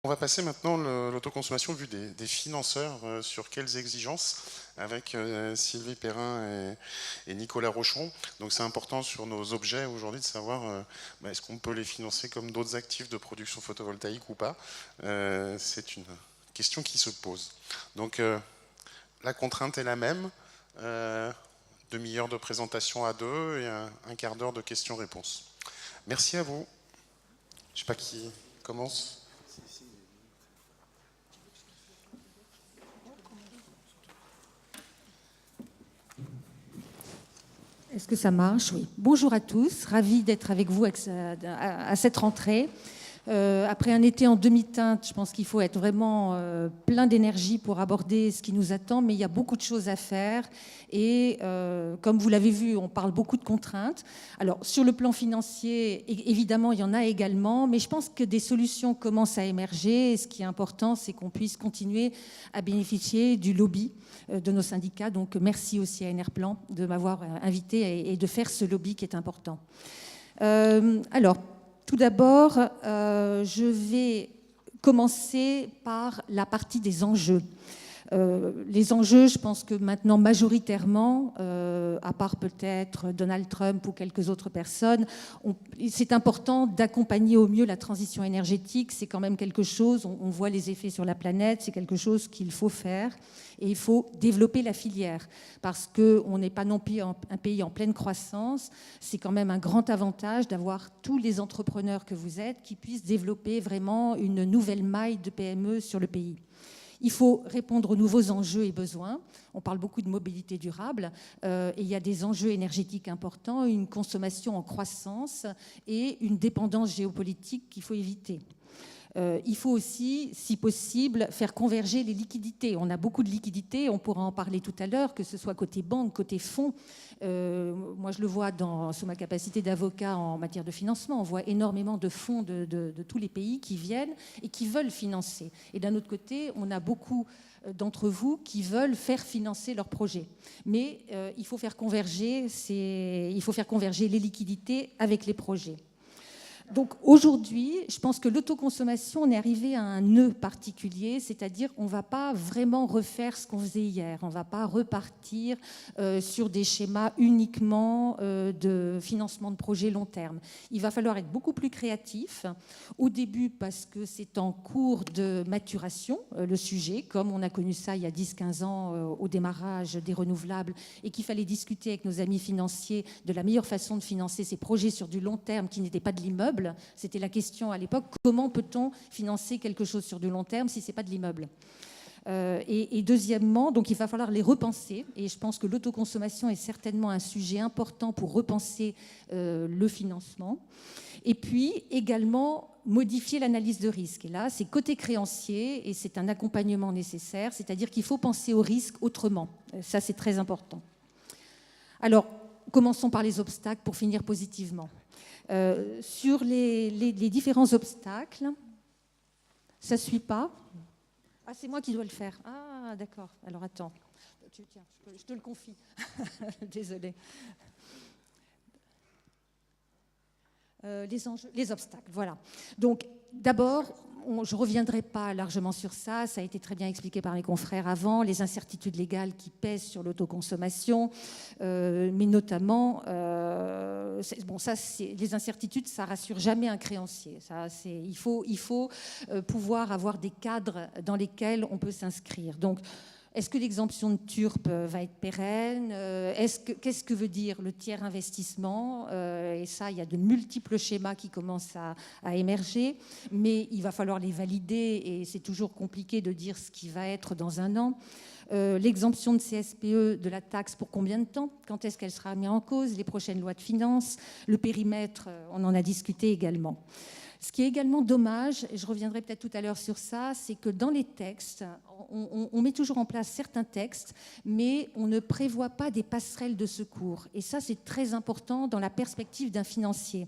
On va passer maintenant l'autoconsommation vue des financeurs, sur quelles exigences, avec Sylvie Perrin et Nicolas Rochon. Donc c'est important sur nos objets aujourd'hui de savoir est-ce qu'on peut les financer comme d'autres actifs de production photovoltaïque ou pas. C'est une question qui se pose. Donc la contrainte est la même, demi-heure de présentation à deux et un quart d'heure de questions-réponses. Merci à vous. Je ne sais pas qui commence. Est-ce que ça marche? Oui. Bonjour à tous, ravi d'être avec vous à cette rentrée. Après un été en demi-teinte, je pense qu'il faut être vraiment plein d'énergie pour aborder ce qui nous attend, mais il y a beaucoup de choses à faire et comme vous l'avez vu, on parle beaucoup de contraintes. Alors sur le plan financier, évidemment, il y en a également, mais je pense que des solutions commencent à émerger et ce qui est important, c'est qu'on puisse continuer à bénéficier du lobby de nos syndicats. Donc merci aussi à Enerplan de m'avoir invité et de faire ce lobby qui est important. Alors, tout d'abord, je vais commencer par la partie des enjeux. Les enjeux, je pense que maintenant, majoritairement, à part peut-être Donald Trump ou quelques autres personnes, c'est important d'accompagner au mieux la transition énergétique. C'est quand même quelque chose, on voit les effets sur la planète, c'est quelque chose qu'il faut faire. Et il faut développer la filière parce qu'on n'est pas non plus un pays en pleine croissance. C'est quand même un grand avantage d'avoir tous les entrepreneurs que vous êtes qui puissent développer vraiment une nouvelle maille de PME sur le pays. Il faut répondre aux nouveaux enjeux et besoins. On parle beaucoup de mobilité durable et il y a des enjeux énergétiques importants, une consommation en croissance et une dépendance géopolitique qu'il faut éviter. Il faut aussi, si possible, faire converger les liquidités. On a beaucoup de liquidités, on pourra en parler tout à l'heure, que ce soit côté banque, côté fonds. Moi, je le vois sous ma capacité d'avocat en matière de financement. On voit énormément de fonds de tous les pays qui viennent et qui veulent financer. Et d'un autre côté, on a beaucoup d'entre vous qui veulent faire financer leurs projets. Mais il faut faire converger les liquidités avec les projets. Donc aujourd'hui, je pense que l'autoconsommation, on est arrivé à un nœud particulier, c'est-à-dire qu'on ne va pas vraiment refaire ce qu'on faisait hier. On ne va pas repartir sur des schémas uniquement de financement de projets long terme. Il va falloir être beaucoup plus créatif. Au début, parce que c'est en cours de maturation, le sujet, comme on a connu ça il y a 10-15 ans au démarrage des renouvelables, et qu'il fallait discuter avec nos amis financiers de la meilleure façon de financer ces projets sur du long terme qui n'était pas de l'immeuble. C'était la question à l'époque, comment peut-on financer quelque chose sur du long terme si ce n'est pas de l'immeuble ? Et deuxièmement, donc il va falloir les repenser. Et je pense que l'autoconsommation est certainement un sujet important pour repenser le financement. Et puis également modifier l'analyse de risque. Et là, c'est côté créancier et c'est un accompagnement nécessaire, c'est-à-dire qu'il faut penser au risque autrement. Ça, c'est très important. Alors, commençons par les obstacles pour finir positivement. Sur les différents obstacles, ça ne suit pas. Ah, c'est moi qui dois le faire. Ah, d'accord. Alors, attends. Tiens, je te le confie. Désolée. Les obstacles, voilà. Donc, d'abord, je ne reviendrai pas largement sur ça. Ça a été très bien expliqué par mes confrères avant. Les incertitudes légales qui pèsent sur l'autoconsommation, mais notamment, les incertitudes, ça ne rassure jamais un créancier. Il faut pouvoir avoir des cadres dans lesquels on peut s'inscrire. Donc, est-ce que l'exemption de TURP va être pérenne ? Qu'est-ce que veut dire le tiers investissement ? Et ça, il y a de multiples schémas qui commencent à émerger, mais il va falloir les valider et c'est toujours compliqué de dire ce qui va être dans un an. L'exemption de CSPE de la taxe, pour combien de temps ? Quand est-ce qu'elle sera mise en cause ? Les prochaines lois de finances, le périmètre, on en a discuté également. Ce qui est également dommage, et je reviendrai peut-être tout à l'heure sur ça, c'est que dans les textes, on met toujours en place certains textes, mais on ne prévoit pas des passerelles de secours. Et ça, c'est très important dans la perspective d'un financier.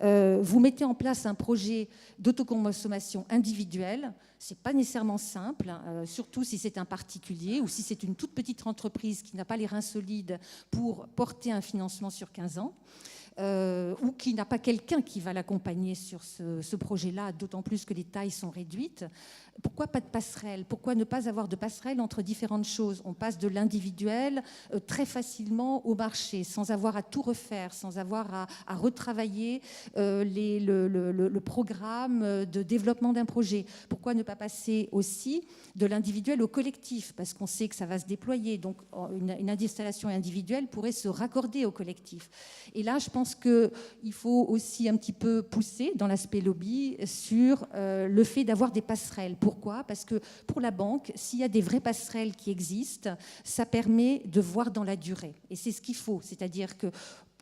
Vous mettez en place un projet d'autoconsommation individuelle, ce n'est pas nécessairement simple, surtout si c'est un particulier ou si c'est une toute petite entreprise qui n'a pas les reins solides pour porter un financement sur 15 ans. ou qui n'a pas quelqu'un qui va l'accompagner sur ce projet-là, d'autant plus que les tailles sont réduites. Pourquoi pas de passerelle? Pourquoi ne pas avoir de passerelle entre différentes choses? On passe de l'individuel très facilement au marché, sans avoir à tout refaire, sans avoir à retravailler le programme de développement d'un projet. Pourquoi ne pas passer aussi de l'individuel au collectif? Parce qu'on sait que ça va se déployer. Donc une installation individuelle pourrait se raccorder au collectif. Et là, je pense qu'il faut aussi un petit peu pousser dans l'aspect lobby sur le fait d'avoir des passerelles. Pourquoi? Parce que pour la banque, s'il y a des vraies passerelles qui existent, ça permet de voir dans la durée. Et c'est ce qu'il faut. C'est-à-dire que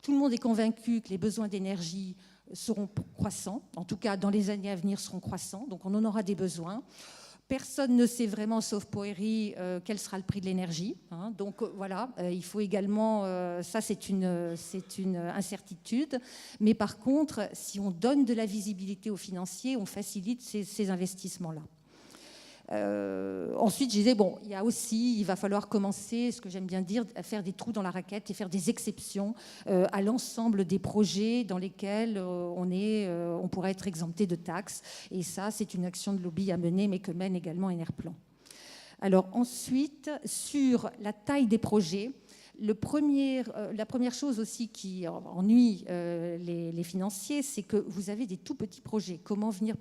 tout le monde est convaincu que les besoins d'énergie seront croissants. En tout cas, dans les années à venir, seront croissants. Donc on en aura des besoins. Personne ne sait vraiment, sauf Poëri, quel sera le prix de l'énergie. Donc voilà, il faut également, ça c'est une incertitude. Mais par contre, si on donne de la visibilité aux financiers, on facilite ces investissements-là. Ensuite, je disais, bon, il va falloir commencer, ce que j'aime bien dire, à faire des trous dans la raquette et faire des exceptions à l'ensemble des projets dans lesquels on pourrait être exempté de taxes. Et ça, c'est une action de lobby à mener, mais que mène également Enerplan. Alors ensuite, sur la taille des projets, la première chose aussi qui ennuie les financiers, c'est que vous avez des tout petits projets. Comment venir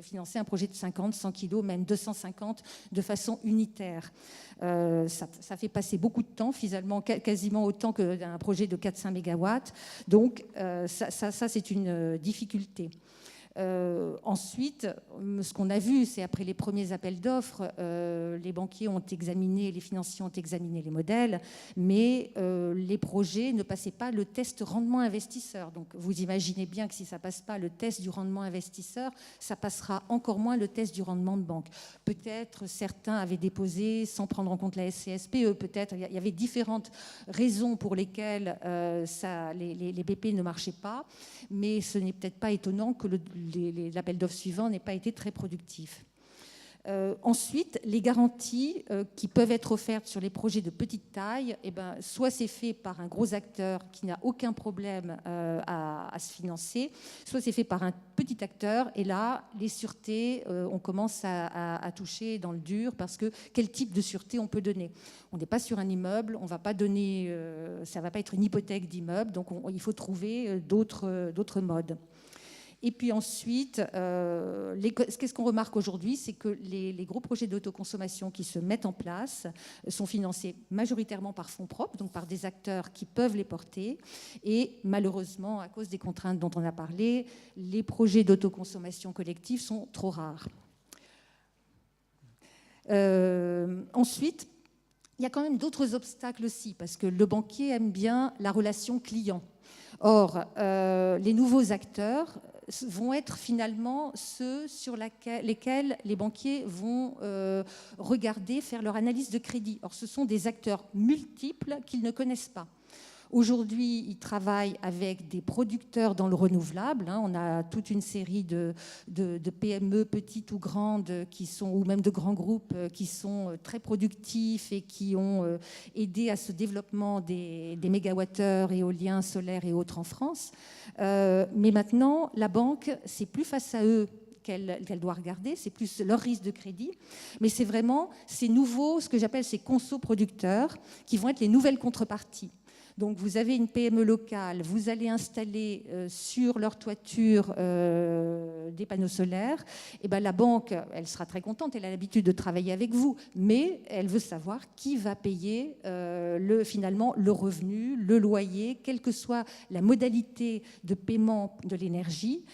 financer un projet de 50, 100 kilos, même 250 de façon unitaire? Ça fait passer beaucoup de temps, finalement quasiment autant qu'un projet de 4-5 mégawatts. Donc ça c'est une difficulté. Ensuite, ce qu'on a vu, c'est après les premiers appels d'offres, les banquiers ont examiné, les financiers ont examiné les modèles, mais les projets ne passaient pas le test rendement investisseur. Donc vous imaginez bien que si ça ne passe pas le test du rendement investisseur, ça passera encore moins le test du rendement de banque. Peut-être certains avaient déposé sans prendre en compte la SCSPE, peut-être il y avait différentes raisons pour lesquelles les BP ne marchaient pas, mais ce n'est peut-être pas étonnant que l'appel d'offres suivant n'ait pas été très productif. Ensuite, les garanties qui peuvent être offertes sur les projets de petite taille, soit c'est fait par un gros acteur qui n'a aucun problème à se financer, soit c'est fait par un petit acteur, et là, les sûretés, on commence à toucher dans le dur, parce que quel type de sûreté on peut donner? On n'est pas sur un immeuble, on va pas donner, ça ne va pas être une hypothèque d'immeuble, donc il faut trouver d'autres modes. Et puis ensuite, qu'est-ce qu'on remarque aujourd'hui, c'est que les gros projets d'autoconsommation qui se mettent en place sont financés majoritairement par fonds propres, donc par des acteurs qui peuvent les porter. Et malheureusement, à cause des contraintes dont on a parlé, les projets d'autoconsommation collective sont trop rares. Ensuite, il y a quand même d'autres obstacles aussi, parce que le banquier aime bien la relation client. Or, les nouveaux acteurs vont être finalement ceux sur lesquels les banquiers vont regarder, faire leur analyse de crédit. Or, ce sont des acteurs multiples qu'ils ne connaissent pas. Aujourd'hui, ils travaillent avec des producteurs dans le renouvelable. On a toute une série de PME, petites ou grandes, ou même de grands groupes, qui sont très productifs et qui ont aidé à ce développement des mégawattheures éoliens, solaires et autres en France. Mais maintenant, la banque, c'est plus face à eux qu'elle doit regarder, c'est plus leur risque de crédit, mais c'est vraiment ces nouveaux, ce que j'appelle ces conso-producteurs, qui vont être les nouvelles contreparties. Donc vous avez une PME locale, vous allez installer sur leur toiture des panneaux solaires, et la banque, elle sera très contente, elle a l'habitude de travailler avec vous, mais elle veut savoir qui va payer finalement le revenu, le loyer, quelle que soit la modalité de paiement de l'énergie,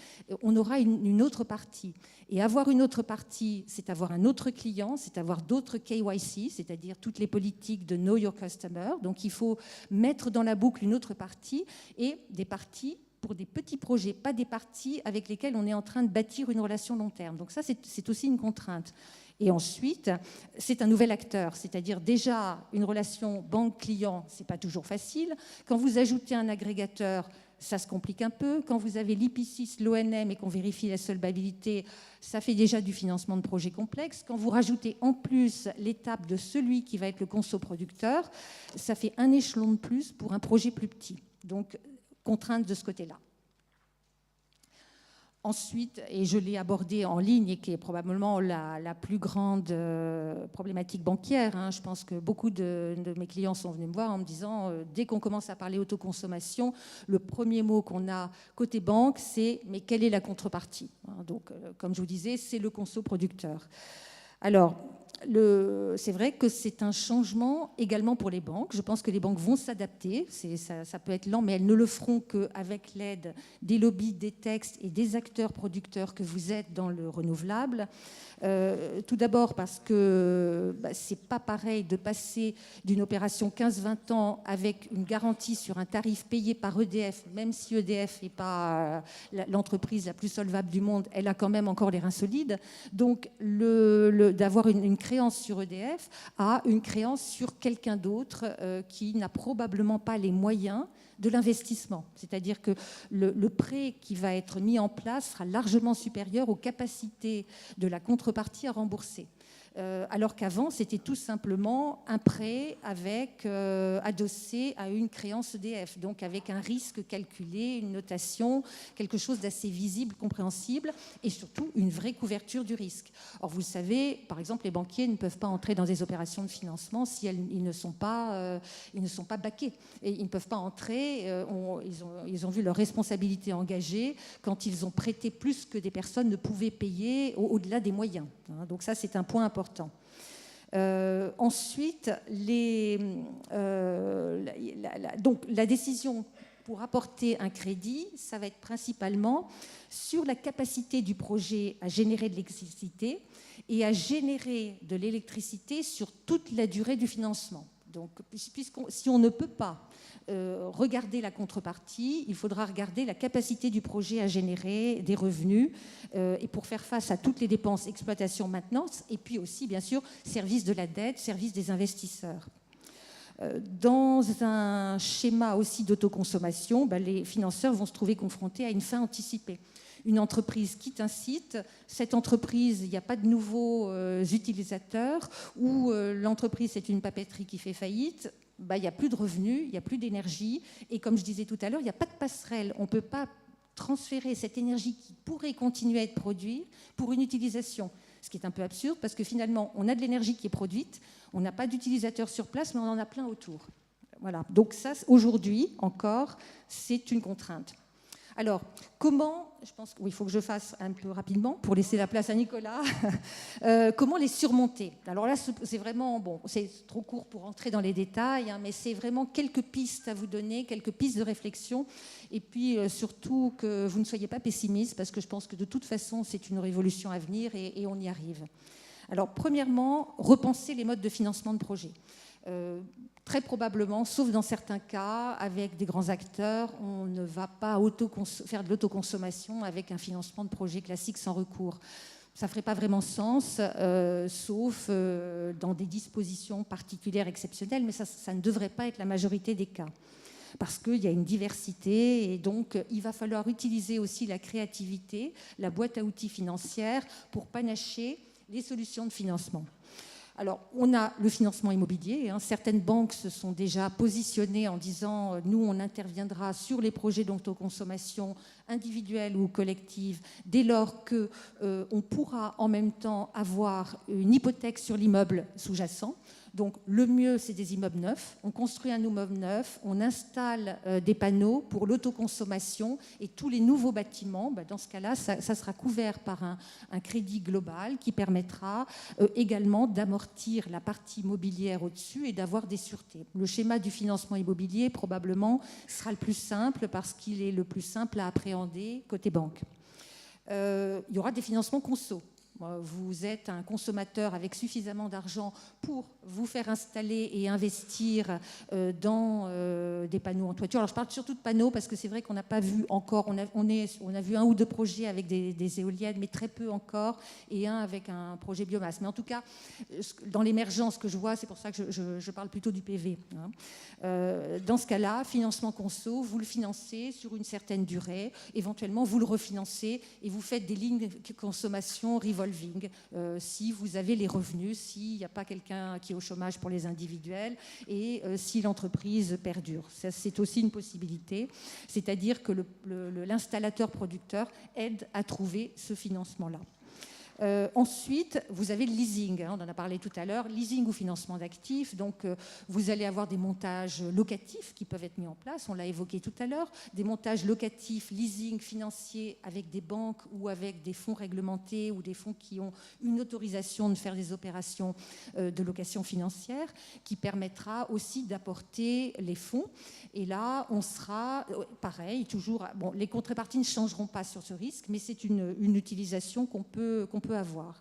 on aura une autre partie. Et avoir une autre partie, c'est avoir un autre client, c'est avoir d'autres KYC, c'est-à-dire toutes les politiques de Know Your Customer. Donc il faut mettre dans la boucle une autre partie, et des parties pour des petits projets, pas des parties avec lesquelles on est en train de bâtir une relation long terme. Donc ça, c'est aussi une contrainte. Et ensuite, c'est un nouvel acteur, c'est-à-dire déjà une relation banque-client, c'est pas toujours facile. Quand vous ajoutez un agrégateur, ça se complique un peu. Quand vous avez l'IP6, l'ONM et qu'on vérifie la solvabilité, ça fait déjà du financement de projets complexes. Quand vous rajoutez en plus l'étape de celui qui va être le conso-producteur, ça fait un échelon de plus pour un projet plus petit. Donc, contraintes de ce côté-là. Ensuite, et je l'ai abordé en ligne, et qui est probablement la plus grande problématique bancaire, hein, je pense que beaucoup de mes clients sont venus me voir en me disant, dès qu'on commence à parler autoconsommation, le premier mot qu'on a côté banque, c'est « mais quelle est la contrepartie ?» Donc, comme je vous disais, c'est le conso-producteur. Alors, c'est vrai que c'est un changement également pour les banques. Je pense que les banques vont s'adapter. Ça peut être lent, mais elles ne le feront qu'avec l'aide des lobbies, des textes et des acteurs producteurs que vous êtes dans le renouvelable. Tout d'abord parce que c'est pas pareil de passer d'une opération 15-20 ans avec une garantie sur un tarif payé par EDF, même si EDF n'est pas l'entreprise la plus solvable du monde, elle a quand même encore les reins solides. Donc d'avoir une créance sur EDF à une créance sur quelqu'un d'autre qui n'a probablement pas les moyens de l'investissement. C'est-à-dire que le prêt qui va être mis en place sera largement supérieur aux capacités de la contrepartie à rembourser. Alors qu'avant, c'était tout simplement un prêt adossé à une créance EDF, donc avec un risque calculé, une notation, quelque chose d'assez visible, compréhensible, et surtout une vraie couverture du risque. Or, vous le savez, par exemple, les banquiers ne peuvent pas entrer dans des opérations de financement si ils ne sont pas backés. Et ils ne peuvent pas entrer, ils ont vu leur responsabilité engagée quand ils ont prêté plus que des personnes ne pouvaient payer au-delà des moyens. Donc ça, c'est un point important. Ensuite, donc la décision pour apporter un crédit, ça va être principalement sur la capacité du projet à générer de l'électricité et à générer de l'électricité sur toute la durée du financement. Donc, si on ne peut pas regarder la contrepartie, il faudra regarder la capacité du projet à générer des revenus et pour faire face à toutes les dépenses, exploitation, maintenance, et puis aussi, bien sûr, service de la dette, service des investisseurs. Dans un schéma aussi d'autoconsommation, les financeurs vont se trouver confrontés à une fin anticipée. Une entreprise quitte un site, cette entreprise, il n'y a pas de nouveaux utilisateurs, ou l'entreprise, c'est une papeterie qui fait faillite, il n'y a plus de revenus, il n'y a plus d'énergie, et comme je disais tout à l'heure, il n'y a pas de passerelle, on ne peut pas transférer cette énergie qui pourrait continuer à être produite pour une utilisation. Ce qui est un peu absurde, parce que finalement, on a de l'énergie qui est produite, on n'a pas d'utilisateurs sur place, mais on en a plein autour. Voilà. Donc ça, aujourd'hui, encore, c'est une contrainte. Alors, comment, je pense qu'il faut que je fasse un peu rapidement pour laisser la place à Nicolas, comment les surmonter? Alors là, c'est vraiment, c'est trop court pour entrer dans les détails, mais c'est vraiment quelques pistes à vous donner, quelques pistes de réflexion, et puis surtout que vous ne soyez pas pessimiste, parce que je pense que de toute façon, c'est une révolution à venir et on y arrive. Alors, premièrement, repenser les modes de financement de projet. Très probablement, sauf dans certains cas, avec des grands acteurs, on ne va pas faire de l'autoconsommation avec un financement de projet classique sans recours. Ça ne ferait pas vraiment sens, sauf dans des dispositions particulières exceptionnelles, mais ça ne devrait pas être la majorité des cas. Parce qu'il y a une diversité et donc il va falloir utiliser aussi la créativité, la boîte à outils financière pour panacher les solutions de financement. Alors, on a le financement immobilier. Certaines banques se sont déjà positionnées en disant « nous, on interviendra sur les projets d'autoconsommation individuelle ou collective dès lors qu'on pourra en même temps avoir une hypothèque sur l'immeuble sous-jacent ». Donc, le mieux, c'est des immeubles neufs. On construit un immeuble neuf, on installe des panneaux pour l'autoconsommation et tous les nouveaux bâtiments, dans ce cas-là, ça sera couvert par un crédit global qui permettra également d'amortir la partie immobilière au-dessus et d'avoir des sûretés. Le schéma du financement immobilier, probablement, sera le plus simple parce qu'il est le plus simple à appréhender côté banque. Il y aura des financements conso. Vous êtes un consommateur avec suffisamment d'argent pour vous faire installer et investir dans des panneaux en toiture. Alors je parle surtout de panneaux parce que c'est vrai qu'on n'a pas vu encore, on a vu un ou deux projets avec des éoliennes, mais très peu encore, et un avec un projet biomasse. Mais en tout cas, dans l'émergence que je vois, c'est pour ça que je parle plutôt du PV. Dans ce cas-là, financement conso, vous le financez sur une certaine durée, éventuellement vous le refinancez et vous faites des lignes de consommation revolving revolving, si vous avez les revenus, s'il n'y a pas quelqu'un qui est au chômage pour les individuels et si l'entreprise perdure. Ça, c'est aussi une possibilité, c'est-à-dire que l'installateur-producteur aide à trouver ce financement-là. Ensuite, vous avez le leasing, on en a parlé tout à l'heure, leasing ou financement d'actifs. Donc, vous allez avoir des montages locatifs qui peuvent être mis en place, on l'a évoqué tout à l'heure, des montages locatifs, leasing, financiers avec des banques ou avec des fonds réglementés ou des fonds qui ont une autorisation de faire des opérations de location financière qui permettra aussi d'apporter les fonds. Et là, on sera, pareil, toujours, bon, les contreparties ne changeront pas sur ce risque, mais c'est une utilisation qu'on peut avoir.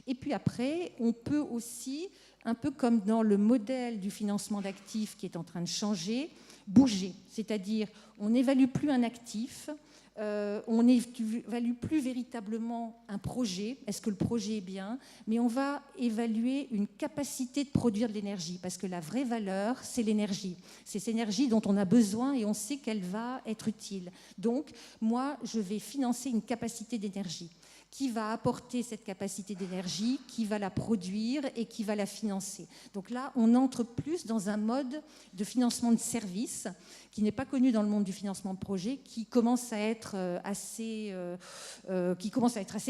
Et puis après, on peut aussi, un peu comme dans le modèle du financement d'actifs qui est en train de changer, bouger. C'est-à-dire, on n'évalue plus un actif, on n'évalue plus véritablement un projet, est-ce que le projet est bien, mais on va évaluer une capacité de produire de l'énergie, parce que la vraie valeur, c'est l'énergie. C'est cette énergie dont on a besoin et on sait qu'elle va être utile. Donc, moi, je vais financer une capacité d'énergie. Qui va apporter cette capacité d'énergie, qui va la produire et qui va la financer. Donc là, on entre plus dans un mode de financement de services qui n'est pas connu dans le monde du financement de projet, qui commence à être assez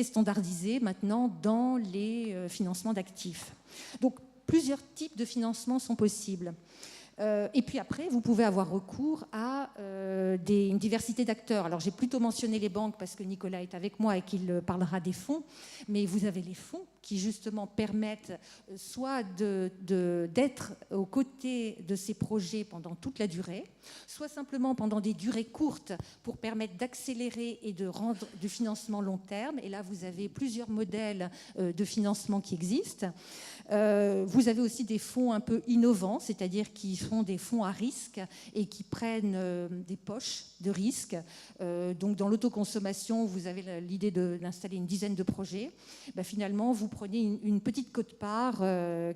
standardisé maintenant dans les financements d'actifs. Donc, plusieurs types de financements sont possibles. Et puis après, vous pouvez avoir recours à une diversité d'acteurs. Alors j'ai plutôt mentionné les banques parce que Nicolas est avec moi et qu'il parlera des fonds, mais vous avez les fonds qui justement permettent soit d'être aux côtés de ces projets pendant toute la durée, soit simplement pendant des durées courtes pour permettre d'accélérer et de rendre du financement long terme. Et là, vous avez plusieurs modèles de financement qui existent. Vous avez aussi des fonds un peu innovants, c'est-à-dire qui sont des fonds à risque et qui prennent des poches de risque. Donc dans l'autoconsommation, vous avez l'idée d'installer une dizaine de projets. Ben, finalement, vous prenez une petite quote-part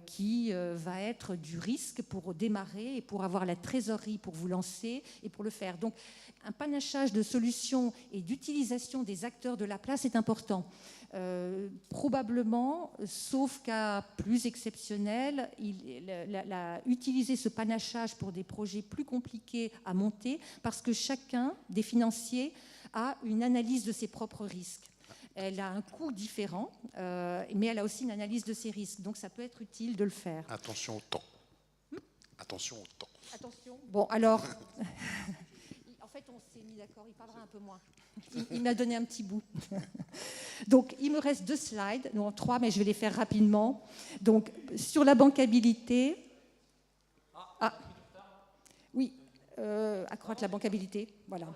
qui va être du risque pour démarrer et pour avoir la trésorerie pour vous lancer et pour le faire. Donc un panachage de solutions et d'utilisation des acteurs de la place est important. Probablement, sauf cas plus exceptionnel, utiliser ce panachage pour des projets plus compliqués à monter parce que chacun des financiers a une analyse de ses propres risques. Elle a un coût différent, mais elle a aussi une analyse de ses risques. Donc ça peut être utile de le faire. Attention au temps. Attention au temps. Attention. Bon, alors... En fait, on s'est mis d'accord, il parlera un peu moins. Il m'a donné un petit bout. Donc, il me reste 2 slides, non 3, mais je vais les faire rapidement. Donc, sur la bancabilité... Ah, oui, accroître la bancabilité, voilà.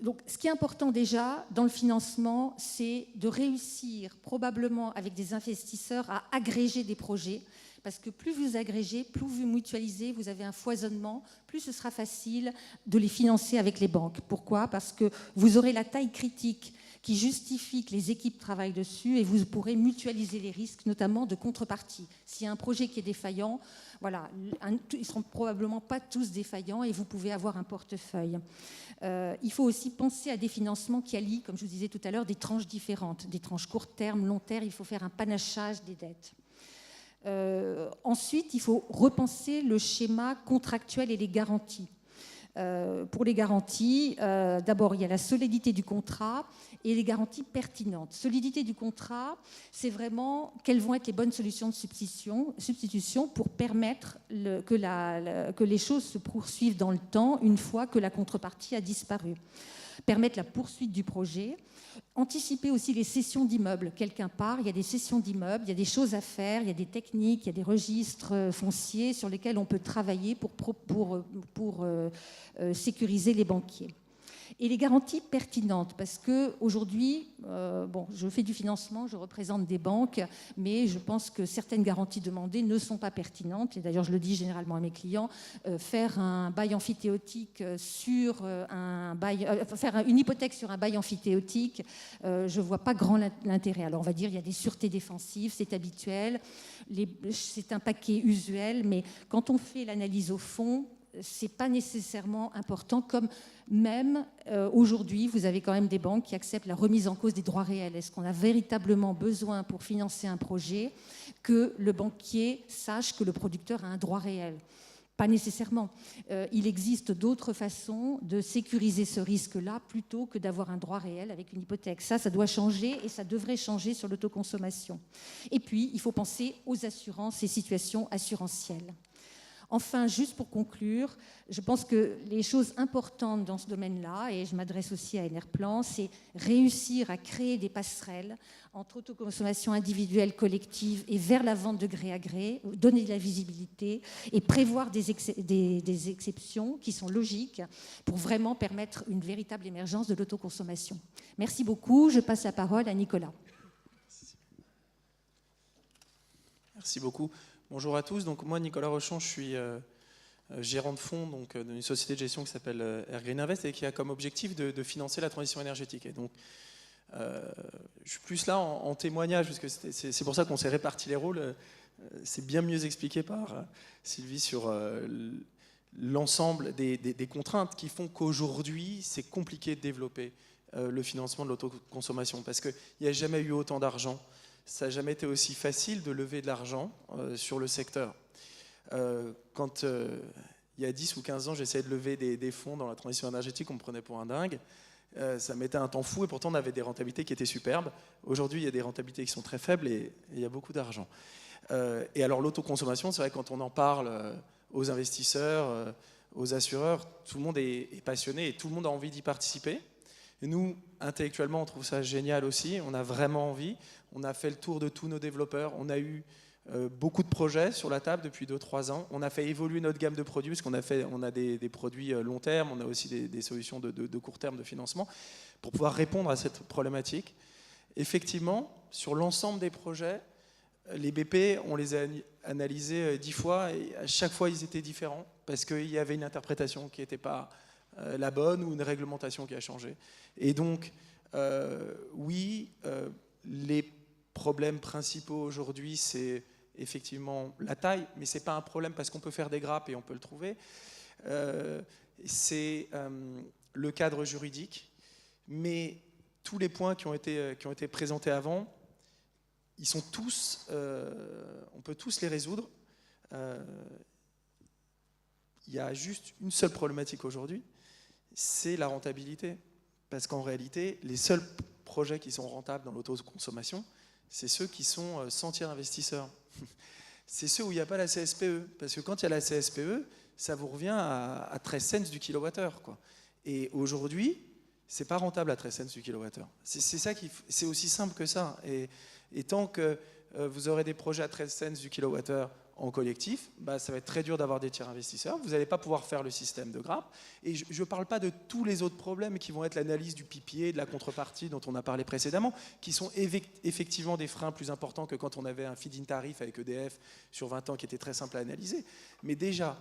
Donc, ce qui est important déjà dans le financement, c'est de réussir probablement avec des investisseurs à agréger des projets. Parce que plus vous agrégez, plus vous mutualisez, vous avez un foisonnement, plus ce sera facile de les financer avec les banques. Pourquoi ? Parce que vous aurez la taille critique qui justifie que les équipes travaillent dessus et vous pourrez mutualiser les risques, notamment de contrepartie. S'il y a un projet qui est défaillant, voilà, ils ne seront probablement pas tous défaillants et vous pouvez avoir un portefeuille. Il faut aussi penser à des financements qui allient, comme je vous disais tout à l'heure, des tranches différentes, des tranches court terme, long terme. Il faut faire un panachage des dettes. Ensuite, il faut repenser le schéma contractuel et les garanties. Pour les garanties, d'abord, il y a la solidité du contrat et les garanties pertinentes. Solidité du contrat, c'est vraiment quelles vont être les bonnes solutions de substitution pour permettre que les choses se poursuivent dans le temps une fois que la contrepartie a disparu. Permettre la poursuite du projet. Anticiper aussi les cessions d'immeubles. Quelqu'un part, il y a des cessions d'immeubles, il y a des choses à faire, il y a des techniques, il y a des registres fonciers sur lesquels on peut travailler pour sécuriser les banquiers. Et les garanties pertinentes, parce qu'aujourd'hui, je fais du financement, je représente des banques, mais je pense que certaines garanties demandées ne sont pas pertinentes. Et d'ailleurs, je le dis généralement à mes clients, faire un bail amphithéotique sur faire une hypothèque sur un bail amphithéotique, je ne vois pas grand l'intérêt. Alors, on va dire, il y a des sûretés défensives, c'est habituel, c'est un paquet usuel, mais quand on fait l'analyse au fond, c'est pas nécessairement important, comme même aujourd'hui, vous avez quand même des banques qui acceptent la remise en cause des droits réels. Est-ce qu'on a véritablement besoin pour financer un projet que le banquier sache que le producteur a un droit réel ? Pas nécessairement. Il existe d'autres façons de sécuriser ce risque-là plutôt que d'avoir un droit réel avec une hypothèque. Ça doit changer et ça devrait changer sur l'autoconsommation. Et puis, il faut penser aux assurances et situations assurantielles. Enfin, juste pour conclure, je pense que les choses importantes dans ce domaine-là, et je m'adresse aussi à Enerplan, c'est réussir à créer des passerelles entre autoconsommation individuelle, collective et vers la vente de gré à gré, donner de la visibilité et prévoir des exceptions qui sont logiques pour vraiment permettre une véritable émergence de l'autoconsommation. Merci beaucoup. Je passe la parole à Nicolas. Merci beaucoup. Bonjour à tous. Donc moi, Nicolas Rochon, je suis gérant de fonds d'une société de gestion qui s'appelle Air Green Invest et qui a comme objectif de financer la transition énergétique. Et donc, je suis plus là en témoignage, parce que c'est pour ça qu'on s'est réparti les rôles. C'est bien mieux expliqué par Sylvie sur l'ensemble des contraintes qui font qu'aujourd'hui, c'est compliqué de développer le financement de l'autoconsommation, parce qu'il n'y a jamais eu autant d'argent. Ça n'a jamais été aussi facile de lever de l'argent sur le secteur. Quand il y a 10 ou 15 ans, j'essayais de lever des fonds dans la transition énergétique, on me prenait pour un dingue. Ça mettait un temps fou et pourtant on avait des rentabilités qui étaient superbes. Aujourd'hui, il y a des rentabilités qui sont très faibles et il y a beaucoup d'argent. Et alors l'autoconsommation, c'est vrai que quand on en parle aux investisseurs, aux assureurs, tout le monde est passionné et tout le monde a envie d'y participer. Et nous, intellectuellement, on trouve ça génial aussi. On a vraiment envie. On a fait le tour de tous nos développeurs. On a eu beaucoup de projets sur la table depuis 2-3 ans. On a fait évoluer notre gamme de produits, parce qu'on a des produits long terme, on a aussi des solutions de court terme de financement pour pouvoir répondre à cette problématique. Effectivement, sur l'ensemble des projets, les BP, on les a analysés 10 fois et à chaque fois, ils étaient différents parce qu'il y avait une interprétation qui n'était pas la bonne ou une réglementation qui a changé. Et donc, oui, les problèmes principaux aujourd'hui, c'est effectivement la taille, mais ce n'est pas un problème parce qu'on peut faire des grappes et on peut le trouver. C'est le cadre juridique, mais tous les points qui ont été présentés avant, ils sont tous, on peut tous les résoudre. Il y a juste une seule problématique aujourd'hui, c'est la rentabilité. Parce qu'en réalité, les seuls projets qui sont rentables dans l'autoconsommation, c'est ceux qui sont sans tiers investisseurs. C'est ceux où il n'y a pas la CSPE. Parce que quand il y a la CSPE, ça vous revient à 13 cents du kilowattheure, quoi. Et aujourd'hui, c'est pas rentable à 13 cents du kilowattheure. C'est aussi simple que ça. Et tant que vous aurez des projets à 13 cents du kilowattheure en collectif, bah, ça va être très dur d'avoir des tiers investisseurs. Vous n'allez pas pouvoir faire le système de grappe. Et je ne parle pas de tous les autres problèmes qui vont être l'analyse du PPA, de la contrepartie dont on a parlé précédemment, qui sont effectivement des freins plus importants que quand on avait un feed-in tarif avec EDF sur 20 ans qui était très simple à analyser. Mais déjà,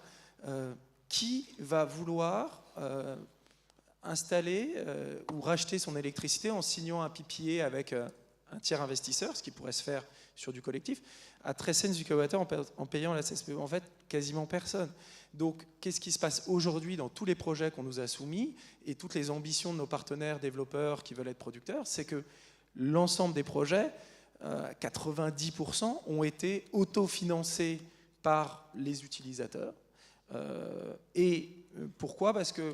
qui va vouloir installer ou racheter son électricité en signant un PPA avec un tiers investisseur, ce qui pourrait se faire sur du collectif, à 13 cents du kilowattheure en payant la CSPE? En fait, quasiment personne. Donc, qu'est-ce qui se passe aujourd'hui dans tous les projets qu'on nous a soumis et toutes les ambitions de nos partenaires développeurs qui veulent être producteurs? C'est que l'ensemble des projets, 90%, ont été autofinancés par les utilisateurs. Et pourquoi? Parce que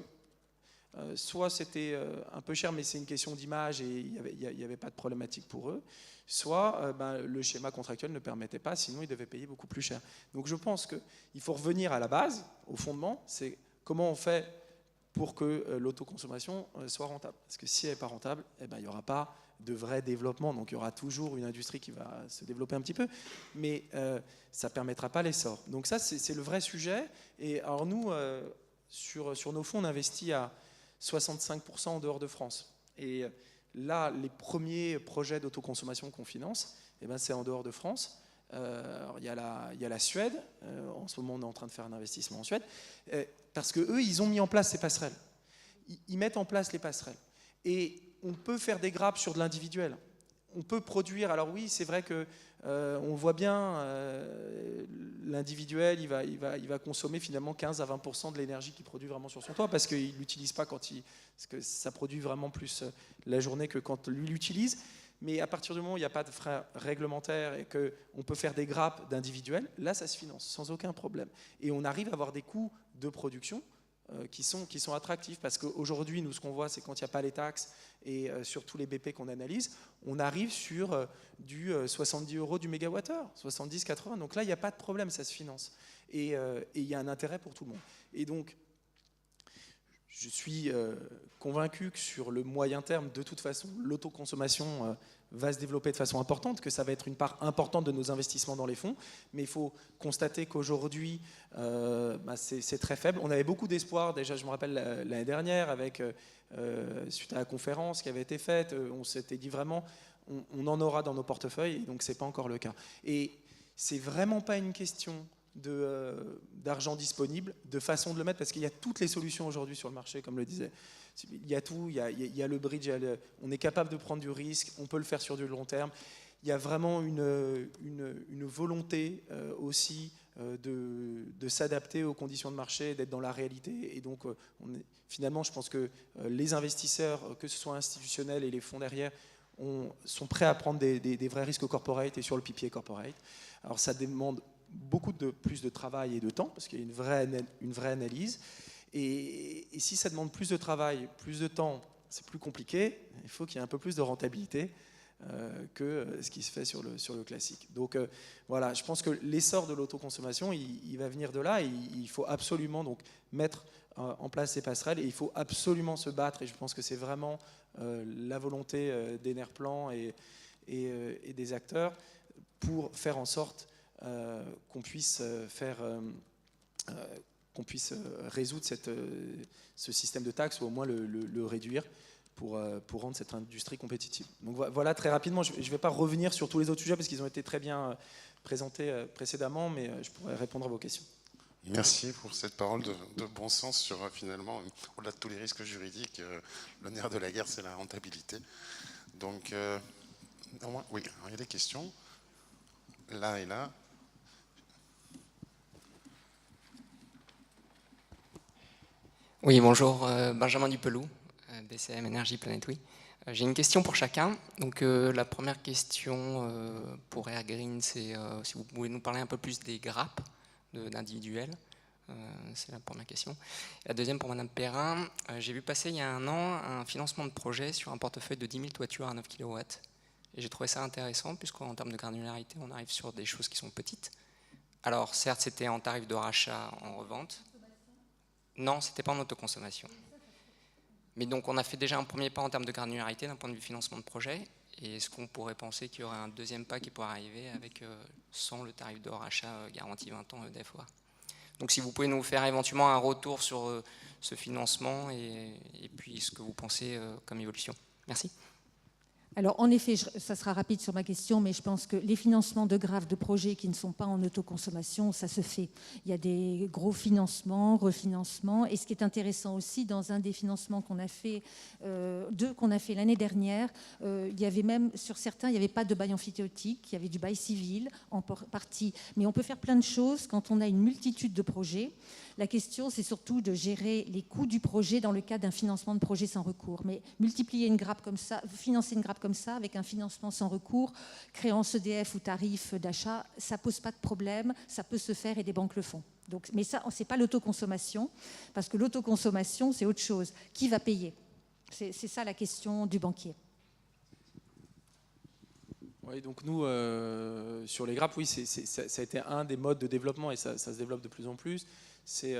soit c'était un peu cher, mais c'est une question d'image et il n'y avait pas de problématique pour eux, soit le schéma contractuel ne permettait pas, sinon ils devaient payer beaucoup plus cher. Donc je pense qu'il faut revenir à la base, au fondement, c'est comment on fait pour que l'autoconsommation soit rentable. Parce que si elle n'est pas rentable, il n'y aura pas de vrai développement, donc il y aura toujours une industrie qui va se développer un petit peu, mais ça ne permettra pas l'essor. Donc ça, c'est le vrai sujet. Et alors nous, sur nos fonds, on investit à 65% en dehors de France. Et là, les premiers projets d'autoconsommation qu'on finance, c'est en dehors de France. Alors, il y a la Suède. En ce moment, on est en train de faire un investissement en Suède. Parce qu'eux, ils ont mis en place ces passerelles. Ils mettent en place les passerelles. Et on peut faire des grappes sur de l'individuel. on peut produire, alors oui, c'est vrai que on voit bien, l'individuel, il va consommer finalement 15 à 20% de l'énergie qu'il produit vraiment sur son toit, parce qu'il l'utilise pas parce que ça produit vraiment plus la journée que quand lui l'utilise. Mais à partir du moment où il n'y a pas de frein réglementaire et qu'on peut faire des grappes d'individuels, là ça se finance sans aucun problème. Et on arrive à avoir des coûts de production qui sont attractifs, parce qu'aujourd'hui, nous, ce qu'on voit, c'est quand il n'y a pas les taxes et sur tous les BP qu'on analyse, on arrive sur du 70 € du mégawattheure, 70-80. Donc là, il n'y a pas de problème, ça se finance. Et il y a un intérêt pour tout le monde. Et donc, je suis convaincu que sur le moyen terme, de toute façon, l'autoconsommation va se développer de façon importante, que ça va être une part importante de nos investissements dans les fonds. Mais il faut constater qu'aujourd'hui, c'est très faible. On avait beaucoup d'espoir, déjà, je me rappelle l'année dernière, suite à la conférence qui avait été faite, on s'était dit vraiment, on en aura dans nos portefeuilles, et donc ce n'est pas encore le cas. Et c'est vraiment pas une question d'argent disponible, de façon de le mettre, parce qu'il y a toutes les solutions aujourd'hui sur le marché, comme le disait. Il y a tout, il y a le bridge, on est capable de prendre du risque, on peut le faire sur du long terme. Il y a vraiment une volonté aussi de s'adapter aux conditions de marché, d'être dans la réalité. Et donc, finalement, je pense que les investisseurs, que ce soit institutionnels et les fonds derrière, sont prêts à prendre des vrais risques corporate et sur le PPA corporate. Alors, ça demande beaucoup plus de travail et de temps, parce qu'il y a une vraie analyse. Et si ça demande plus de travail, plus de temps, c'est plus compliqué. Il faut qu'il y ait un peu plus de rentabilité que ce qui se fait sur le classique. Donc voilà, je pense que l'essor de l'autoconsommation, il va venir de là. Et il faut absolument donc mettre en place ces passerelles, et il faut absolument se battre. Et je pense que c'est vraiment la volonté d'Enerplan et des acteurs pour faire en sorte qu'on puisse résoudre ce système de taxes, ou au moins le réduire pour rendre cette industrie compétitive. Donc voilà, très rapidement, je ne vais pas revenir sur tous les autres sujets parce qu'ils ont été très bien présentés précédemment, mais je pourrais répondre à vos questions. Merci pour cette parole de bon sens sur, finalement, au-delà de tous les risques juridiques, le nerf de la guerre, c'est la rentabilité. Donc, oui, il y a des questions, là et là. Oui, bonjour, Benjamin Dupelou, BCM Énergie Planète Oui. J'ai une question pour chacun. Donc la première question pour Air Green, c'est si vous pouvez nous parler un peu plus des grappes d'individuels. C'est la première question. La deuxième pour Madame Perrin. J'ai vu passer il y a un an un financement de projet sur un portefeuille de 10 000 toitures à 9 kW. Et j'ai trouvé ça intéressant, puisqu'en termes de granularité, on arrive sur des choses qui sont petites. Alors certes, c'était en tarif de rachat en revente. Non, ce n'était pas en autoconsommation. Mais donc on a fait déjà un premier pas en termes de granularité d'un point de vue financement de projet. Et est-ce qu'on pourrait penser qu'il y aurait un deuxième pas qui pourrait arriver avec sans le tarif de rachat garanti 20 ans EDF-OA. Donc si vous pouvez nous faire éventuellement un retour sur ce financement et puis ce que vous pensez comme évolution. Merci. Alors, en effet, ça sera rapide sur ma question, mais je pense que les financements de graves de projets qui ne sont pas en autoconsommation, ça se fait. Il y a des gros financements, refinancements. Et ce qui est intéressant aussi, dans un des financements qu'on a fait, deux qu'on a fait l'année dernière, il y avait même, sur certains, il n'y avait pas de bail amphithéotique, il y avait du bail civil en partie. Mais on peut faire plein de choses quand on a une multitude de projets. La question, c'est surtout de gérer les coûts du projet dans le cas d'un financement de projet sans recours. Mais multiplier une grappe comme ça, financer une grappe comme ça, avec un financement sans recours, créance EDF ou tarif d'achat, ça ne pose pas de problème, ça peut se faire et des banques le font. Donc, mais ça, ce n'est pas l'autoconsommation, parce que l'autoconsommation, c'est autre chose. Qui va payer ? C'est ça la question du banquier. Oui, donc nous, sur les grappes, oui, ça a été un des modes de développement et ça se développe de plus en plus. C'est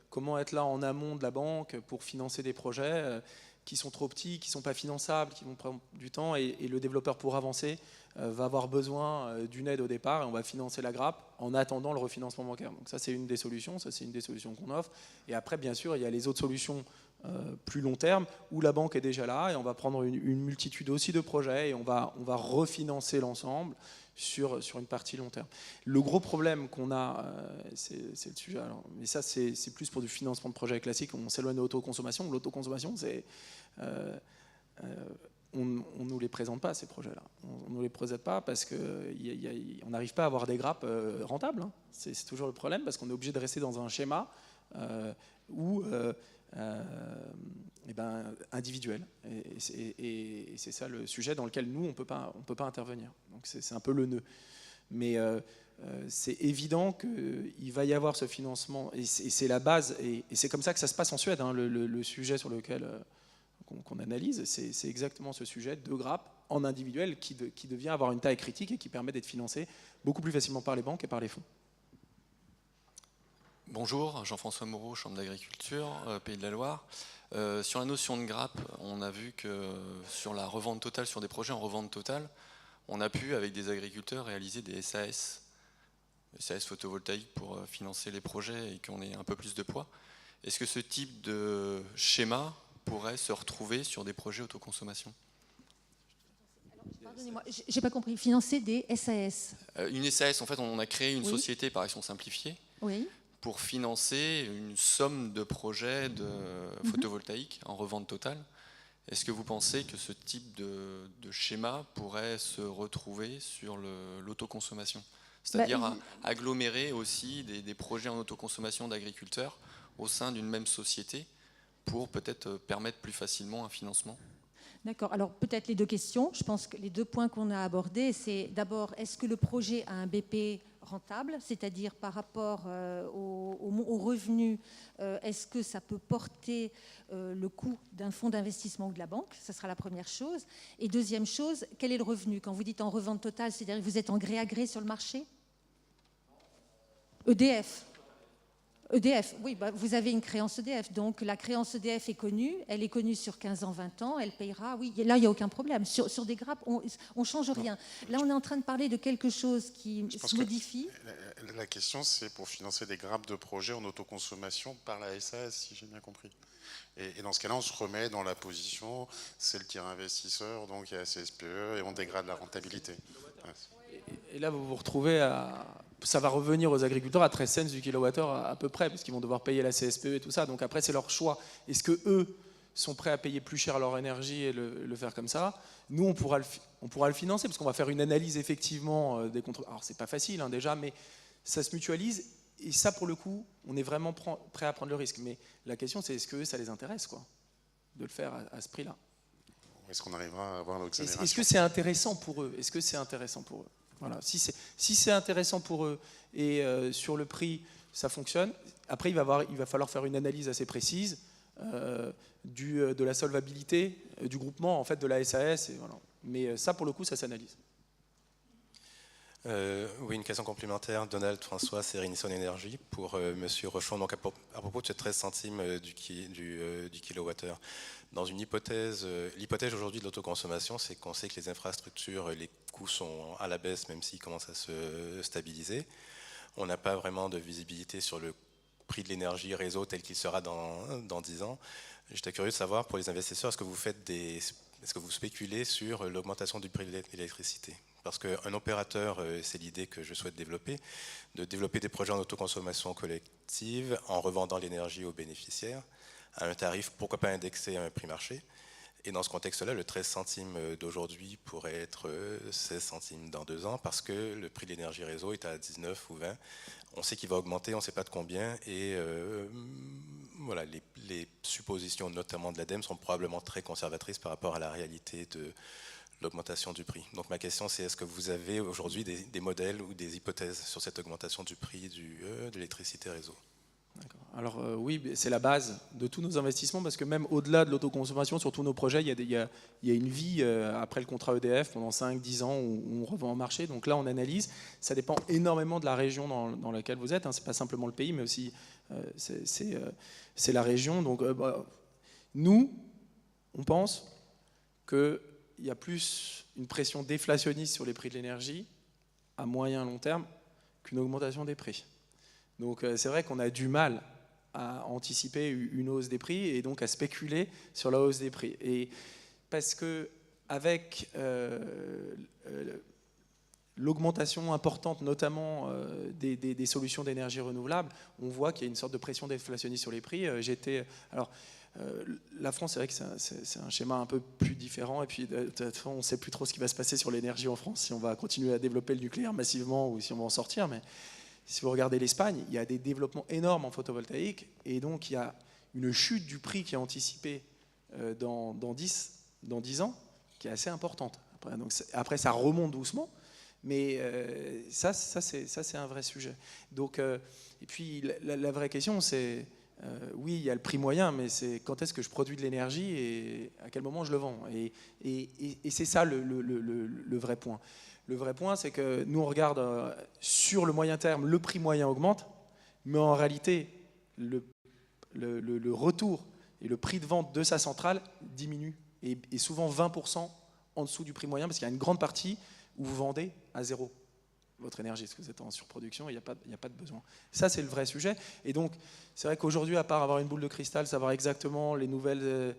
comment être là en amont de la banque pour financer des projets qui sont trop petits, qui ne sont pas finançables, qui vont prendre du temps et le développeur, pour avancer, va avoir besoin d'une aide au départ et on va financer la grappe en attendant le refinancement bancaire. Donc ça, c'est une des solutions, qu'on offre. Et après, bien sûr, il y a les autres solutions plus long terme où la banque est déjà là et on va prendre une multitude aussi de projets et on va refinancer l'ensemble sur une partie long terme. Le gros problème qu'on a, c'est le sujet, alors, mais ça c'est plus pour du financement de projet classique, on s'éloigne de l'autoconsommation. L'autoconsommation, c'est on ne nous les présente pas, ces projets-là. On ne nous les présente pas parce qu'on n'arrive pas à avoir des grappes rentables. Hein. C'est toujours le problème, parce qu'on est obligé de rester dans un schéma individuel. Et c'est ça le sujet dans lequel nous, on peut pas intervenir. Donc c'est un peu le nœud. Mais c'est évident qu'il va y avoir ce financement, et c'est la base, et c'est comme ça que ça se passe en Suède, hein, le sujet sur lequel qu'on analyse, c'est exactement ce sujet de grappe en individuel qui devient avoir une taille critique et qui permet d'être financé beaucoup plus facilement par les banques et par les fonds. Bonjour, Jean-François Moreau, Chambre d'agriculture, Pays de la Loire. Sur la notion de grappe, on a vu que sur la revente totale, sur des projets en revente totale, on a pu, avec des agriculteurs, réaliser des SAS photovoltaïques pour financer les projets et qu'on ait un peu plus de poids. Est-ce que ce type de schéma pourrait se retrouver sur des projets autoconsommation? Pardonnez-moi, j'ai pas compris. Financer des SAS. Une SAS, en fait, on a créé une société par action simplifiée pour financer une somme de projets de photovoltaïque en revente totale. Est-ce que vous pensez que ce type de schéma pourrait se retrouver sur l'autoconsommation? C'est-à-dire agglomérer aussi des projets en autoconsommation d'agriculteurs au sein d'une même société pour peut-être permettre plus facilement un financement? D'accord. Alors peut-être les deux questions. Je pense que les deux points qu'on a abordés, c'est d'abord, est-ce que le projet a un BP rentable, c'est-à-dire par rapport aux revenus, est-ce que ça peut porter le coût d'un fonds d'investissement ou de la banque? Ça sera la première chose. Et deuxième chose, quel est le revenu? Quand vous dites en revente totale, c'est-à-dire que vous êtes en gré à gré sur le marché? EDF. EDF, oui, vous avez une créance EDF, donc la créance EDF est connue, elle est connue sur 15 ans, 20 ans, elle payera, oui, là il n'y a aucun problème. Sur des grappes, on ne change rien. Là on est en train de parler de quelque chose qui se modifie. La question c'est pour financer des grappes de projets en autoconsommation par la SAS, si j'ai bien compris. Et dans ce cas-là, on se remet dans la position, c'est le tiers investisseur, donc il y a CSPE et on dégrade la rentabilité. Et là vous vous retrouvez ça va revenir aux agriculteurs à 13 cents du kilowattheure à peu près, parce qu'ils vont devoir payer la CSPE et tout ça. Donc après, c'est leur choix. Est-ce qu'eux sont prêts à payer plus cher leur énergie et le faire comme ça? Nous, on pourra le financer, parce qu'on va faire une analyse effectivement des contrôles. Alors, c'est pas facile déjà, mais ça se mutualise. Et ça, pour le coup, on est vraiment prêt à prendre le risque. Mais la question, c'est est-ce que ça les intéresse de le faire à ce prix-là? Est-ce qu'on arrivera à avoir l'exonération? Est-ce que c'est intéressant pour eux? Est-ce que c'est intéressant pour eux? Voilà. Si c'est intéressant pour eux et sur le prix, ça fonctionne. Après, il va falloir faire une analyse assez précise de la solvabilité du groupement, en fait, de la SAS. Et voilà. Mais ça, pour le coup, ça s'analyse. Oui, une question complémentaire. Donald François, Sérénissone Énergie, pour Monsieur Rochon. Donc, à propos de ces 13 centimes du kilowattheure. Dans une hypothèse, l'hypothèse aujourd'hui de l'autoconsommation, c'est qu'on sait que les infrastructures, les coûts sont à la baisse, même s'ils commencent à se stabiliser. On n'a pas vraiment de visibilité sur le prix de l'énergie réseau tel qu'il sera dans 10 ans. J'étais curieux de savoir, pour les investisseurs, est-ce que vous spéculez sur l'augmentation du prix de l'électricité? Parce qu'un opérateur, c'est l'idée que je souhaite développer, de développer des projets en autoconsommation collective en revendant l'énergie aux bénéficiaires à un tarif, pourquoi pas indexé à un prix marché. Et dans ce contexte-là, le 13 centimes d'aujourd'hui pourrait être 16 centimes dans 2 ans parce que le prix de l'énergie réseau est à 19 ou 20. On sait qu'il va augmenter, on ne sait pas de combien. Et voilà, les suppositions, notamment de l'ADEME, sont probablement très conservatrices par rapport à la réalité de l'augmentation du prix. Donc ma question, c'est est-ce que vous avez aujourd'hui des modèles ou des hypothèses sur cette augmentation du prix de l'électricité réseau? Alors oui, c'est la base de tous nos investissements, parce que même au-delà de l'autoconsommation, sur tous nos projets, il y a une vie après le contrat EDF pendant 5-10 ans où on revend en marché. Donc là, on analyse. Ça dépend énormément de la région dans laquelle vous êtes. Ce n'est pas simplement le pays, mais aussi c'est la région. Donc nous, on pense qu'il y a plus une pression déflationniste sur les prix de l'énergie à moyen et long terme qu'une augmentation des prix. Donc c'est vrai qu'on a du mal à anticiper une hausse des prix et donc à spéculer sur la hausse des prix. Et parce que avec l'augmentation importante, notamment des solutions d'énergie renouvelable, on voit qu'il y a une sorte de pression déflationniste sur les prix. La France, c'est vrai que c'est un schéma un peu plus différent. Et puis, de toute façon, on ne sait plus trop ce qui va se passer sur l'énergie en France, si on va continuer à développer le nucléaire massivement ou si on va en sortir. Mais si vous regardez l'Espagne, il y a des développements énormes en photovoltaïque. Et donc, il y a une chute du prix qui est anticipée dans 10 ans, qui est assez importante. Après, ça remonte doucement. Mais ça c'est un vrai sujet. Donc, et puis, la vraie question, c'est... oui, il y a le prix moyen, mais c'est quand est-ce que je produis de l'énergie et à quel moment je le vends. Et c'est ça le vrai point. Le vrai point, c'est que nous, on regarde sur le moyen terme, le prix moyen augmente, mais en réalité, le retour et le prix de vente de sa centrale diminue, et souvent 20% en dessous du prix moyen, parce qu'il y a une grande partie où vous vendez à zéro votre énergie, parce que vous êtes en surproduction et il n'y a pas de besoin. Ça, c'est le vrai sujet. Et donc, c'est vrai qu'aujourd'hui, à part avoir une boule de cristal, savoir exactement les nouvelles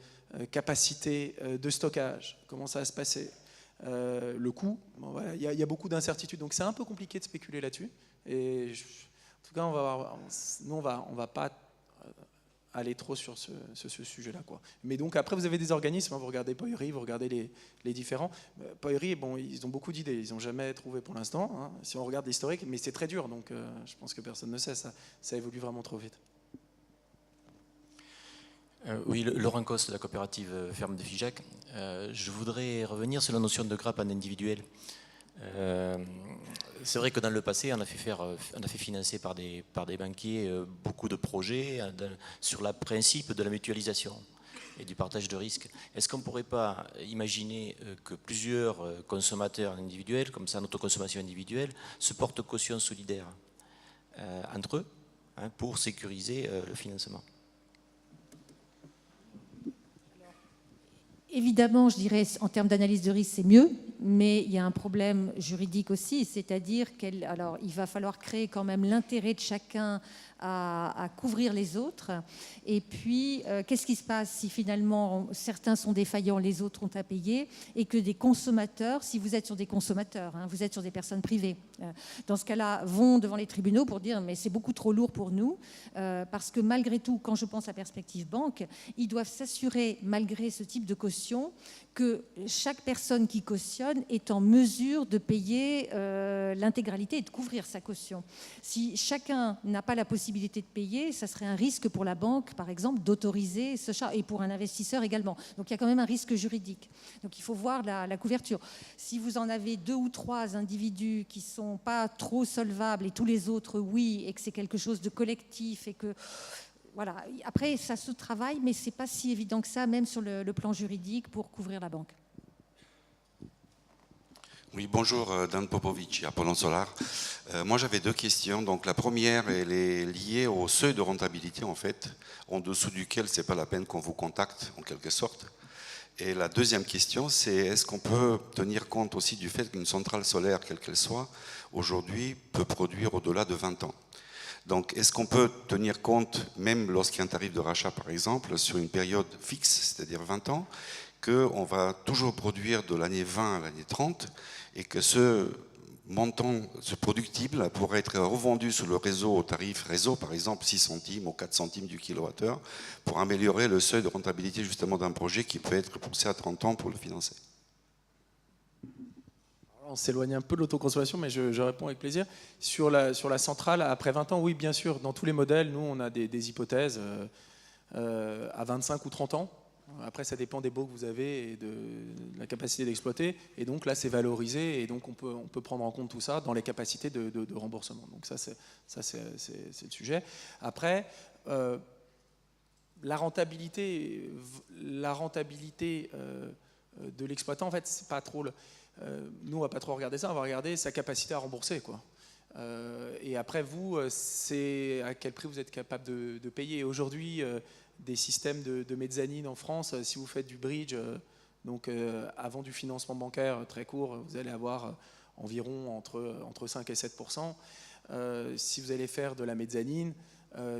capacités de stockage, comment ça va se passer, le coût, bon, voilà, il y a beaucoup d'incertitudes. Donc, c'est un peu compliqué de spéculer là-dessus. Et en tout cas, on va pas aller trop sur ce sujet-là, quoi. Mais donc après, vous avez des organismes, hein, vous regardez Pöyry, vous regardez les différents. Pöyry, bon, ils ont beaucoup d'idées, ils n'ont jamais trouvé pour l'instant, hein, si on regarde l'historique, mais c'est très dur, donc je pense que personne ne sait, ça évolue vraiment trop vite. Oui, Laurent Coste de la coopérative Ferme de Figeac. Je voudrais revenir sur la notion de grappe en individuel. C'est vrai que dans le passé, on a fait financer par des banquiers beaucoup de projets sur le principe de la mutualisation et du partage de risques. Est-ce qu'on ne pourrait pas imaginer que plusieurs consommateurs individuels, comme ça, notre consommation individuelle, se portent caution solidaire entre eux, hein, pour sécuriser le financement? Évidemment, je dirais, en termes d'analyse de risque, c'est mieux, mais il y a un problème juridique aussi, c'est-à-dire qu'il va falloir créer quand même l'intérêt de chacun à couvrir les autres. Et puis, qu'est-ce qui se passe si finalement certains sont défaillants, les autres ont à payer, et que des consommateurs, si vous êtes sur des consommateurs, hein, vous êtes sur des personnes privées, dans ce cas-là, vont devant les tribunaux pour dire mais c'est beaucoup trop lourd pour nous, parce que malgré tout, quand je pense à Perspective Banque, ils doivent s'assurer, malgré ce type de caution, que chaque personne qui cautionne est en mesure de payer l'intégralité et de couvrir sa caution. Si chacun n'a pas la possibilité de payer, ça serait un risque pour la banque, par exemple, d'autoriser ce charge, et pour un investisseur également. Donc il y a quand même un risque juridique. Donc il faut voir la couverture. Si vous en avez 2 ou 3 individus qui ne sont pas trop solvables et tous les autres, oui, et que c'est quelque chose de collectif et que... Voilà. Après, ça se travaille, mais ce n'est pas si évident que ça, même sur le plan juridique, pour couvrir la banque. Oui, bonjour, Dan Popovic, Apollon Solar. Moi, j'avais 2 questions. Donc, la première, elle est liée au seuil de rentabilité, en fait, en dessous duquel ce n'est pas la peine qu'on vous contacte, en quelque sorte. Et la deuxième question, c'est est-ce qu'on peut tenir compte aussi du fait qu'une centrale solaire, quelle qu'elle soit, aujourd'hui, peut produire au-delà de 20 ans? Donc, est-ce qu'on peut tenir compte, même lorsqu'il y a un tarif de rachat, par exemple, sur une période fixe, c'est-à-dire 20 ans, qu'on va toujours produire de l'année 20 à l'année 30, et que ce montant, ce productible, pourrait être revendu sur le réseau au tarif réseau, par exemple 6 centimes ou 4 centimes du kilowattheure, pour améliorer le seuil de rentabilité justement d'un projet qui peut être poussé à 30 ans pour le financer? On s'éloigne un peu de l'autoconsommation, mais je réponds avec plaisir. Sur la centrale, après 20 ans, oui, bien sûr, dans tous les modèles, nous, on a des hypothèses à 25 ou 30 ans. Après, ça dépend des baux que vous avez et de la capacité d'exploiter. Et donc là, c'est valorisé, et donc on peut prendre en compte tout ça dans les capacités de remboursement. Donc ça, c'est le sujet. Après, la rentabilité de l'exploitant, en fait, c'est pas trop... nous, on va pas trop regarder ça, on va regarder sa capacité à rembourser, quoi. Et après, vous, c'est à quel prix vous êtes capable de payer. Aujourd'hui, des systèmes de mezzanine en France, si vous faites du bridge, donc avant du financement bancaire très court, vous allez avoir environ entre 5 et 7%. Si vous allez faire de la mezzanine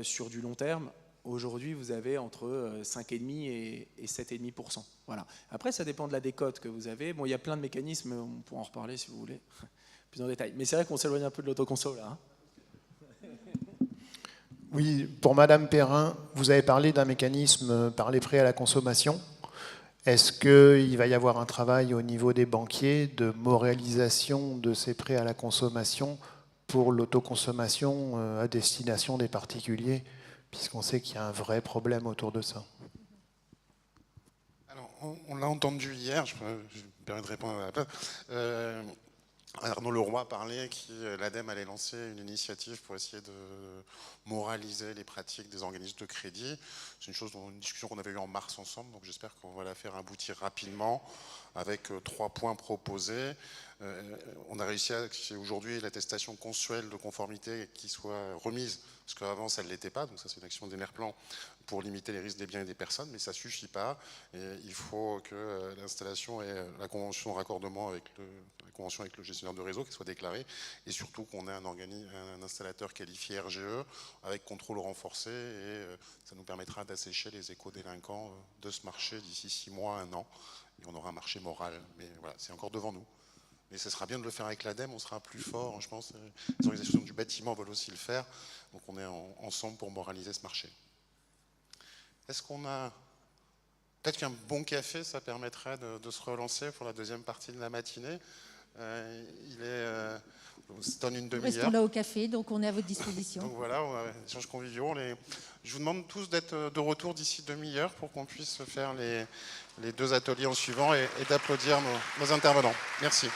sur du long terme, aujourd'hui, vous avez entre 5,5 et 7,5%. Voilà. Après, ça dépend de la décote que vous avez. Bon, il y a plein de mécanismes, on pourra en reparler si vous voulez, plus en détail. Mais c'est vrai qu'on s'éloigne un peu de l'autoconso là. Hein. Oui, pour Madame Perrin, vous avez parlé d'un mécanisme par les prêts à la consommation. Est-ce qu'il va y avoir un travail au niveau des banquiers de moralisation de ces prêts à la consommation pour l'autoconsommation à destination des particuliers, puisqu'on sait qu'il y a un vrai problème autour de ça? Alors, on l'a entendu hier, je me permets de répondre à la place. Arnaud Leroy parlait que l'ADEME allait lancer une initiative pour essayer de moraliser les pratiques des organismes de crédit. C'est une discussion qu'on avait eue en mars ensemble, donc j'espère qu'on va la faire aboutir rapidement avec 3 points proposés. On a réussi à que aujourd'hui l'attestation mensuelle de conformité qui soit remise, parce qu'avant ça ne l'était pas, donc ça c'est une action d'Enerplan pour limiter les risques des biens et des personnes, mais ça ne suffit pas. Et il faut que l'installation ait la convention de raccordement avec le gestionnaire de réseau qui soit déclarée, et surtout qu'on ait un installateur qualifié RGE avec contrôle renforcé, et ça nous permettra d'assécher les éco-délinquants de ce marché d'ici 6 mois, 1 an, et on aura un marché moral. Mais voilà, c'est encore devant nous. Mais ce sera bien de le faire avec l'ADEME, on sera plus fort, je pense. Les organisations du bâtiment veulent aussi le faire, donc on est ensemble pour moraliser ce marché. Est-ce qu'on a... Peut-être qu'un bon café, ça permettrait de se relancer pour la deuxième partie de la matinée. Ça donne une demi-heure. Restons là au café, donc on est à votre disposition. Donc voilà, on a échange conviviaux. Je vous demande tous d'être de retour d'ici demi-heure pour qu'on puisse faire les 2 ateliers en suivant et d'applaudir nos intervenants. Merci.